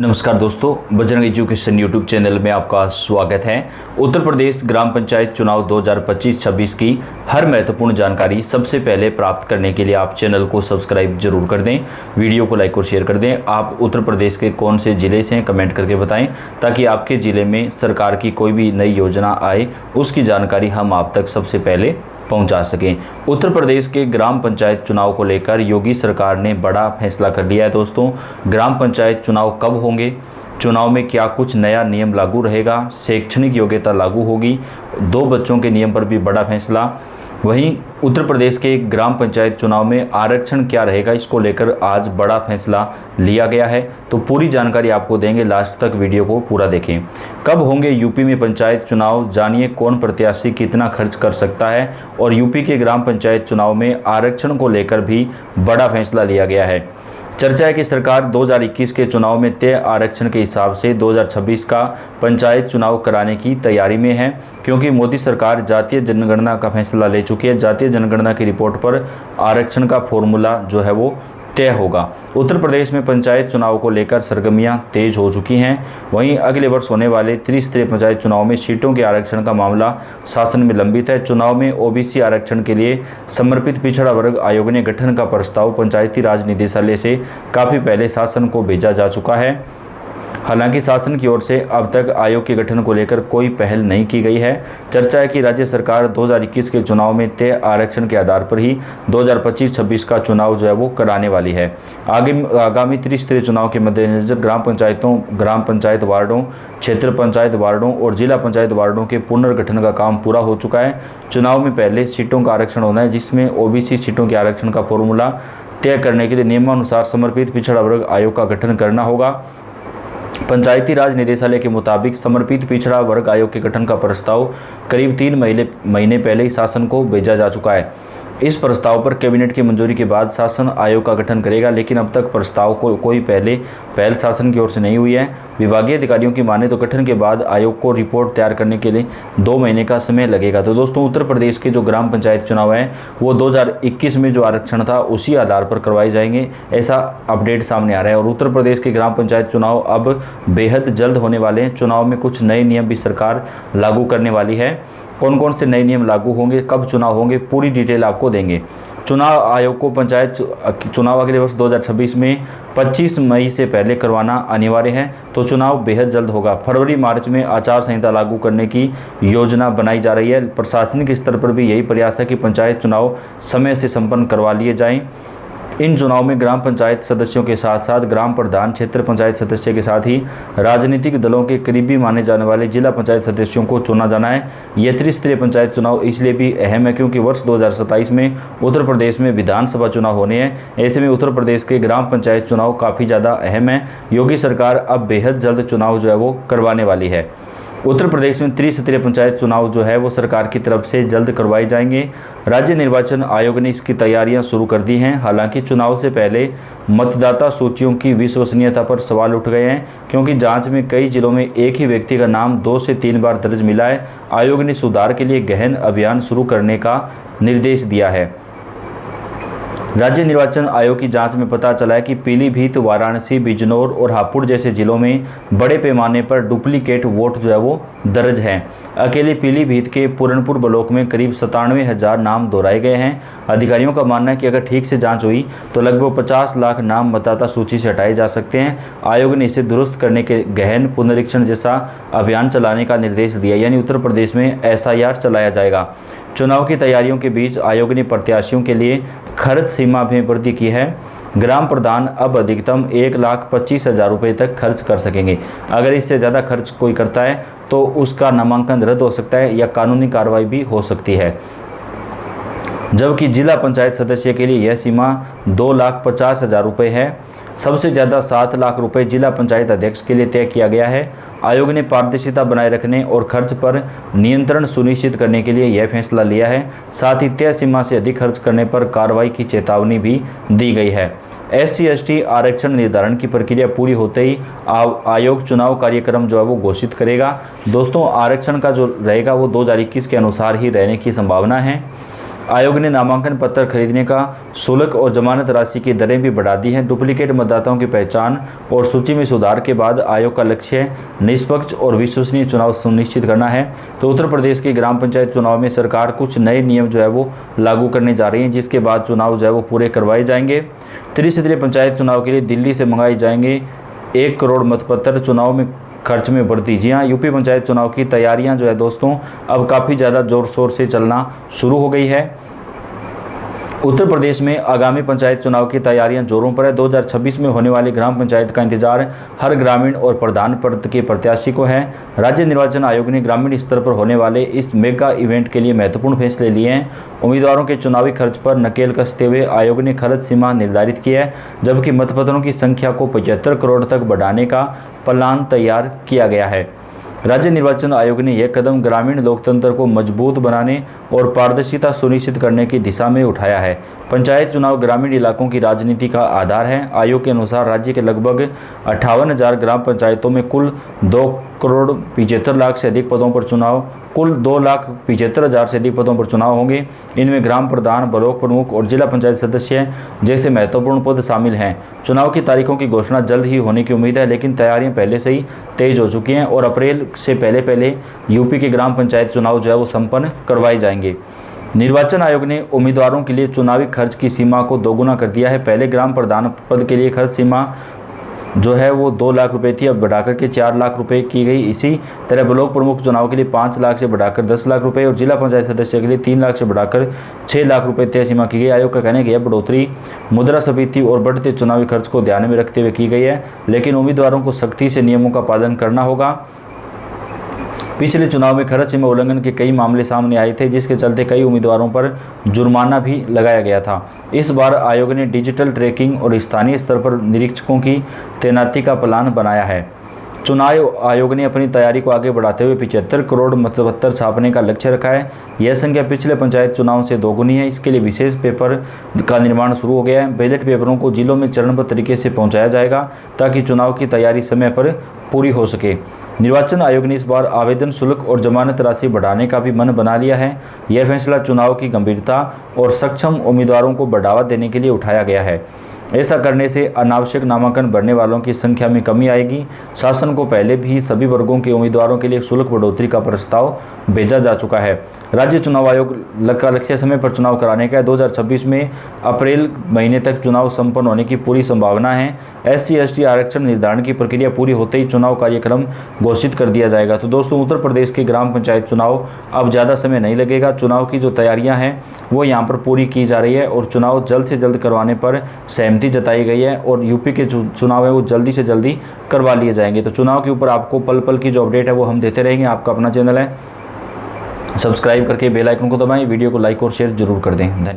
नमस्कार दोस्तों, Bajrang education YouTube channel में आपका स्वागत है। उत्तर प्रदेश ग्राम पंचायत चुनाव 2025-26 की हर महत्वपूर्ण जानकारी सबसे पहले प्राप्त करने के लिए आप चैनल को सब्सक्राइब जरूर कर दें, वीडियो को लाइक और शेयर कर दें। आप उत्तर प्रदेश के कौन से ज़िले से हैं कमेंट करके बताएं, ताकि आपके ज़िले में सरकार की कोई भी नई योजना आए उसकी जानकारी हम आप तक सबसे पहले पहुंचा सकें। उत्तर प्रदेश के ग्राम पंचायत चुनाव को लेकर योगी सरकार ने बड़ा फैसला कर लिया है। दोस्तों, ग्राम पंचायत चुनाव कब होंगे, चुनाव में क्या कुछ नया नियम लागू रहेगा, शैक्षणिक योग्यता लागू होगी, 2 बच्चों के नियम पर भी बड़ा फैसला। वहीं उत्तर प्रदेश के ग्राम पंचायत चुनाव में आरक्षण क्या रहेगा, इसको लेकर आज बड़ा फैसला लिया गया है। तो पूरी जानकारी आपको देंगे, लास्ट तक वीडियो को पूरा देखें। कब होंगे यूपी में पंचायत चुनाव, जानिए कौन प्रत्याशी कितना खर्च कर सकता है। और यूपी के ग्राम पंचायत चुनाव में आरक्षण को लेकर भी बड़ा फैसला लिया गया है। चर्चा है कि सरकार 2021 के चुनाव में तय आरक्षण के हिसाब से 2026 का पंचायत चुनाव कराने की तैयारी में है, क्योंकि मोदी सरकार जातीय जनगणना का फैसला ले चुकी है। जातीय जनगणना की रिपोर्ट पर आरक्षण का फॉर्मूला जो है वो तय होगा। उत्तर प्रदेश में पंचायत चुनाव को लेकर सरगर्मियां तेज हो चुकी हैं। वहीं अगले वर्ष होने वाले त्रिस्तरीय पंचायत चुनाव में सीटों के आरक्षण का मामला शासन में लंबित है। चुनाव में ओबीसी आरक्षण के लिए समर्पित पिछड़ा वर्ग आयोग ने गठन का प्रस्ताव पंचायती राज निदेशालय से काफ़ी पहले शासन को भेजा जा चुका है। हालांकि शासन की ओर से अब तक आयोग के गठन को लेकर कोई पहल नहीं की गई है। चर्चा है कि राज्य सरकार 2021 के चुनाव में तय आरक्षण के आधार पर ही 2025-26 का चुनाव जो है वो कराने वाली है। आगामी त्रिस्तरीय चुनाव के मद्देनजर ग्राम पंचायतों, ग्राम पंचायत वार्डों, क्षेत्र पंचायत वार्डों और जिला पंचायत वार्डों के पुनर्गठन का काम पूरा हो चुका है। चुनाव में पहले सीटों का आरक्षण होना है, जिसमें ओबीसी सीटों के आरक्षण का फॉर्मूला तय करने के लिए नियमानुसार समर्पित पिछड़ा वर्ग आयोग का गठन करना होगा। पंचायती राज निदेशालय के मुताबिक समर्पित पिछड़ा वर्ग आयोग के गठन का प्रस्ताव करीब 3 महीने पहले ही शासन को भेजा जा चुका है। इस प्रस्ताव पर कैबिनेट की मंजूरी के बाद शासन आयोग का गठन करेगा, लेकिन अब तक प्रस्ताव को कोई पहल शासन की ओर से नहीं हुई है। विभागीय अधिकारियों की माने तो गठन के बाद आयोग को रिपोर्ट तैयार करने के लिए 2 महीने का समय लगेगा। तो दोस्तों, उत्तर प्रदेश के जो ग्राम पंचायत चुनाव हैं वो 2021 में जो आरक्षण था उसी आधार पर करवाए जाएंगे, ऐसा अपडेट सामने आ रहा है। और उत्तर प्रदेश के ग्राम पंचायत चुनाव अब बेहद जल्द होने वाले हैं। चुनाव में कुछ नए नियम भी सरकार लागू करने वाली है। कौन कौन से नए नियम लागू होंगे, कब चुनाव होंगे, पूरी डिटेल आपको देंगे। चुनाव आयोग को पंचायत चुनाव अगले वर्ष 2026 में 25 मई से पहले करवाना अनिवार्य है। तो चुनाव बेहद जल्द होगा। फरवरी मार्च में आचार संहिता लागू करने की योजना बनाई जा रही है। प्रशासनिक स्तर पर भी यही प्रयास है कि पंचायत चुनाव समय से संपन्न करवा लिए जाएं। इन चुनाव में ग्राम पंचायत सदस्यों के साथ साथ ग्राम प्रधान, क्षेत्र पंचायत सदस्य के साथ ही राजनीतिक दलों के करीबी माने जाने वाले जिला पंचायत सदस्यों को चुना जाना है। यह त्रिस्तरीय पंचायत चुनाव इसलिए भी अहम है क्योंकि वर्ष 2027 में उत्तर प्रदेश में विधानसभा चुनाव होने हैं। ऐसे में उत्तर प्रदेश के ग्राम पंचायत चुनाव काफ़ी ज़्यादा अहम है। योगी सरकार अब बेहद जल्द चुनाव जो है वो करवाने वाली है। उत्तर प्रदेश में त्रिस्तरीय पंचायत चुनाव जो है वो सरकार की तरफ से जल्द करवाए जाएंगे। राज्य निर्वाचन आयोग ने इसकी तैयारियां शुरू कर दी हैं। हालांकि चुनाव से पहले मतदाता सूचियों की विश्वसनीयता पर सवाल उठ गए हैं, क्योंकि जांच में कई जिलों में एक ही व्यक्ति का नाम 2 से 3 बार दर्ज मिला है। आयोग ने सुधार के लिए गहन अभियान शुरू करने का निर्देश दिया है। राज्य निर्वाचन आयोग की जांच में पता चला है कि पीलीभीत, वाराणसी, बिजनौर और हापुड़ जैसे जिलों में बड़े पैमाने पर डुप्लीकेट वोट जो है वो दर्ज हैं। अकेले पीलीभीत के पूरनपुर ब्लॉक में करीब 97,000 नाम दोहराए गए हैं। अधिकारियों का मानना है कि अगर ठीक से जांच हुई तो लगभग 50 लाख नाम मतदाता सूची से हटाए जा सकते हैं। आयोग ने इसे दुरुस्त करने के गहन पुनरीक्षण जैसा अभियान चलाने का निर्देश दिया, यानी उत्तर प्रदेश में SIR चलाया जाएगा। चुनाव की तैयारियों के बीच आयोग ने प्रत्याशियों के लिए खर्च सीमा में वृद्धि की है। ग्राम प्रधान अब अधिकतम 1,25,000 रुपये तक खर्च कर सकेंगे। अगर इससे ज़्यादा खर्च कोई करता है तो उसका नामांकन रद्द हो सकता है या कानूनी कार्रवाई भी हो सकती है। जबकि जिला पंचायत सदस्य के लिए यह सीमा 2,50,000 रुपये है। सबसे ज़्यादा 7 लाख रुपये जिला पंचायत अध्यक्ष के लिए तय किया गया है। आयोग ने पारदर्शिता बनाए रखने और खर्च पर नियंत्रण सुनिश्चित करने के लिए यह फैसला लिया है। साथ ही तय सीमा से अधिक खर्च करने पर कार्रवाई की चेतावनी भी दी गई है। SC/ST आरक्षण निर्धारण की प्रक्रिया पूरी होते ही आयोग चुनाव कार्यक्रम जो है वो घोषित करेगा। दोस्तों, आरक्षण का जो रहेगा वो 2021 के अनुसार ही रहने की संभावना है। आयोग ने नामांकन पत्र खरीदने का शुल्क और जमानत राशि की दरें भी बढ़ा दी हैं। डुप्लीकेट मतदाताओं की पहचान और सूची में सुधार के बाद आयोग का लक्ष्य निष्पक्ष और विश्वसनीय चुनाव सुनिश्चित करना है। तो उत्तर प्रदेश के ग्राम पंचायत चुनाव में सरकार कुछ नए नियम जो है वो लागू करने जा रही है, जिसके बाद चुनाव जो है वो पूरे करवाए जाएंगे। त्रिस्तरीय पंचायत चुनाव के लिए दिल्ली से मंगाए जाएंगे 1 करोड़ मतपत्र, चुनाव में खर्च में बढ़ती। जी हाँ, यूपी पंचायत चुनाव की तैयारियां जो है दोस्तों अब काफ़ी ज़्यादा ज़ोर शोर से चलना शुरू हो गई है। उत्तर प्रदेश में आगामी पंचायत चुनाव की तैयारियां जोरों पर है। 2026 में होने वाली ग्राम पंचायत का इंतजार हर ग्रामीण और प्रधान पद के प्रत्याशी को है। राज्य निर्वाचन आयोग ने ग्रामीण स्तर पर होने वाले इस मेगा इवेंट के लिए महत्वपूर्ण फैसले लिए हैं। उम्मीदवारों के चुनावी खर्च पर नकेल कसते हुए आयोग ने खर्च सीमा निर्धारित की है, जबकि मतपत्रों की संख्या को 75 करोड़ तक बढ़ाने का प्लान तैयार किया गया है। राज्य निर्वाचन आयोग ने यह कदम ग्रामीण लोकतंत्र को मजबूत बनाने और पारदर्शिता सुनिश्चित करने की दिशा में उठाया है। पंचायत चुनाव ग्रामीण इलाकों की राजनीति का आधार है। आयोग के अनुसार राज्य के लगभग 58,000 ग्राम पंचायतों में कुल 2,75,00,000 से अधिक पदों पर चुनाव कुल 2,75,000 से अधिक पदों पर चुनाव होंगे। इनमें ग्राम प्रधान, ब्लॉक प्रमुख और जिला पंचायत सदस्य जैसे महत्वपूर्ण पद शामिल हैं। चुनाव की तारीखों की घोषणा जल्द ही होने की उम्मीद है, लेकिन तैयारियां पहले से ही तेज हो चुकी हैं और अप्रैल से पहले यूपी के ग्राम पंचायत चुनाव जो है वो संपन्न करवाए जाएंगे। निर्वाचन आयोग ने उम्मीदवारों के लिए चुनावी खर्च की सीमा को दोगुना कर दिया है। पहले ग्राम प्रधान पद के लिए खर्च सीमा जो है वो 2 लाख रुपए थी, अब बढ़ाकर के 4 लाख रुपए की गई। इसी तरह ब्लॉक प्रमुख चुनाव के लिए 5 लाख से बढ़ाकर 10 लाख रुपए और जिला पंचायत सदस्य के लिए 3 लाख से बढ़ाकर 6 लाख रुपए तय सीमा की गई। आयोग का कहना है कि यह बढ़ोतरी मुद्रास्फीति और बढ़ते चुनावी खर्च को ध्यान में रखते हुए की गई है, लेकिन उम्मीदवारों को सख्ती से नियमों का पालन करना होगा। पिछले चुनाव में खर्च सीमा उल्लंघन के कई मामले सामने आए थे, जिसके चलते कई उम्मीदवारों पर जुर्माना भी लगाया गया था। इस बार आयोग ने डिजिटल ट्रैकिंग और स्थानीय स्तर पर निरीक्षकों की तैनाती का प्लान बनाया है। चुनाव आयोग ने अपनी तैयारी को आगे बढ़ाते हुए 75 करोड़ मतपत्र छापने का लक्ष्य रखा है। यह संख्या पिछले पंचायत चुनाव से दोगुनी है। इसके लिए विशेष पेपर का निर्माण शुरू हो गया है। बैलेट पेपरों को जिलों में चरणबद्ध तरीके से पहुंचाया जाएगा, ताकि चुनाव की तैयारी समय पर पूरी हो सके। निर्वाचन आयोग ने इस बार आवेदन शुल्क और जमानत राशि बढ़ाने का भी मन बना लिया है। यह फैसला चुनाव की गंभीरता और सक्षम उम्मीदवारों को बढ़ावा देने के लिए उठाया गया है। ऐसा करने से अनावश्यक नामांकन भरने वालों की संख्या में कमी आएगी। शासन को पहले भी सभी वर्गों के उम्मीदवारों के लिए शुल्क बढ़ोतरी का प्रस्ताव भेजा जा चुका है। राज्य चुनाव आयोग का लक्ष्य समय पर चुनाव कराने का है। 2026 में अप्रैल महीने तक चुनाव संपन्न होने की पूरी संभावना है। SC/ST आरक्षण निर्धारण की प्रक्रिया पूरी होते ही चुनाव कार्यक्रम घोषित कर दिया जाएगा। तो दोस्तों, उत्तर प्रदेश के ग्राम पंचायत चुनाव अब ज़्यादा समय नहीं लगेगा। चुनाव की जो तैयारियां हैं वो यहाँ पर पूरी की जा रही है और चुनाव जल्द से जल्द करवाने पर सहमति जताई गई है और यूपी के चुनाव है वो जल्दी से जल्दी करवा लिए जाएंगे। तो चुनाव के ऊपर आपको पल पल की जो अपडेट है वो हम देते रहेंगे। आपका अपना चैनल है, सब्सक्राइब करके बेल आइकन को दबाएं, वीडियो को लाइक और शेयर जरूर कर दें। धन्यवाद।